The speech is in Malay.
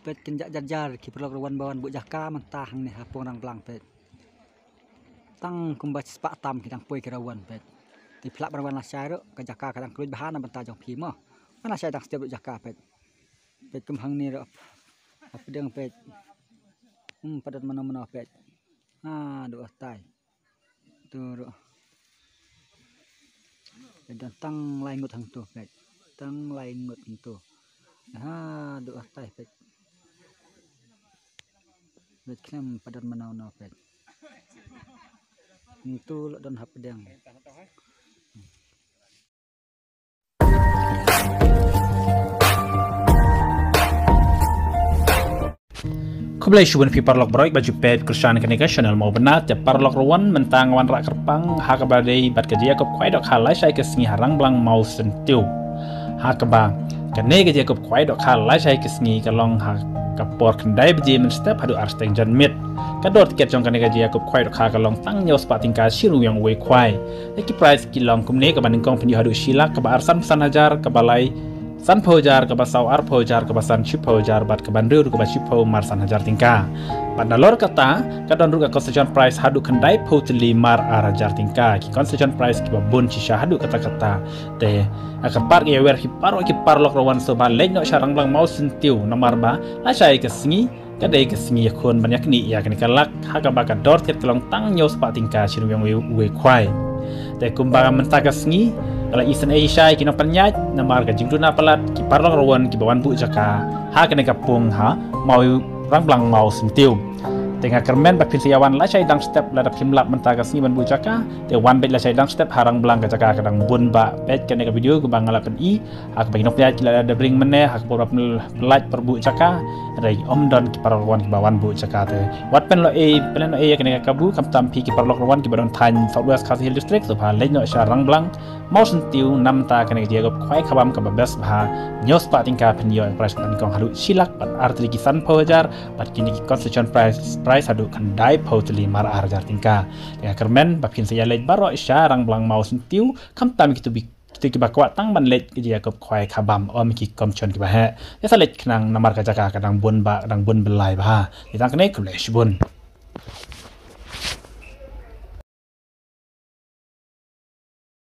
pet kenjak jajar ki perlu rawan bawan bu jaka mentah nih hapung rang belang pet tang kumbat sepak tam kidang poi kirawan pet di pelak rawan lasai ro ke jaka kadang keluar bahan mentah jong pi mah mana saya dak setiap bu jaka pet kemhang ni ro apa deng pet padat mana-mana pet doa tai tu ro dan tang lain ngut hang tu pet tang lain ngut tu doa tai pet klem padat mana-mana pet itu dan hap pedang Kublai shubun pi parlok broik baju pet kursan kenika channel mau benar te parlok ruan mentang wan rak kerpang hakabadei bat kerja kop kwai dok halai sai kesengi harang belang mau sentiu hakaba kene kerja kop kwai dok halai sai kesengi kalong hakapor kendai beji men step hadu arsteng jan mit kador tiket jong kenika kerja kop kwai dok kalong tang nyos pat tingka siru yang we kwai eki price kilong kumne ka banding kong penyu hadu silak ka arsan pesan hajar ka balai san pojar ke basau ar pojar ke basan chip pojar bat ke bandur ke basip po marsan hajar tingka pada lor kata kadon ruga concession price hadu kendai potli mar ar hajar tingka ki concession price ki babun cisha hadu kata-kata te akapar ke wer ki parlok rawan so balek no sarang blang mau sentiu nomor ba la sai ke singi kadai ke singi yakun banyak ni ya kini kalak haga baka dor ket kelong tang nyos pa tingka siru yang we kwai te kumbaga mentaka singi kalau isen Asia kino penyat namar ka jingduna pelat ki parlok rawan ki bawan bu jaka kene kapung mau rang blang mau sentiu tengah kermen bak pinsiawan la sai dang step ladap himlap mentaga sni ban bu jaka te wan bet la sai dang step harang blang ka jaka kadang bun ba bet kene ka video ku bangalapen i hak bagi nopnya la ada bring meneh hak pura pelat per bu jaka rai om don ki parlok rawan ki bawan bu jaka te wat pen lo pelen lo kene ka kabu kam tampi ki parlok rawan ki badon tan southwest khasi hill district so pha leno sarang blang mau sentiu nam ta kene dia gop khwai khabam ka babes bha nyos pa tingka penyo price ban kong halu silak ban artri ki san pojar bat kini ki concession price hadu kandai potli mar arjar tingka ya kermen bakin saya lej baro syarang blang mau sentiu kam tam ki tubi ki bakwa tang ban lej ki dia gop khwai khabam om ki komchon ki ba ha ya salet knang namar ka jaka kadang bun ba kadang bun belai ba ditang kene kulesh bun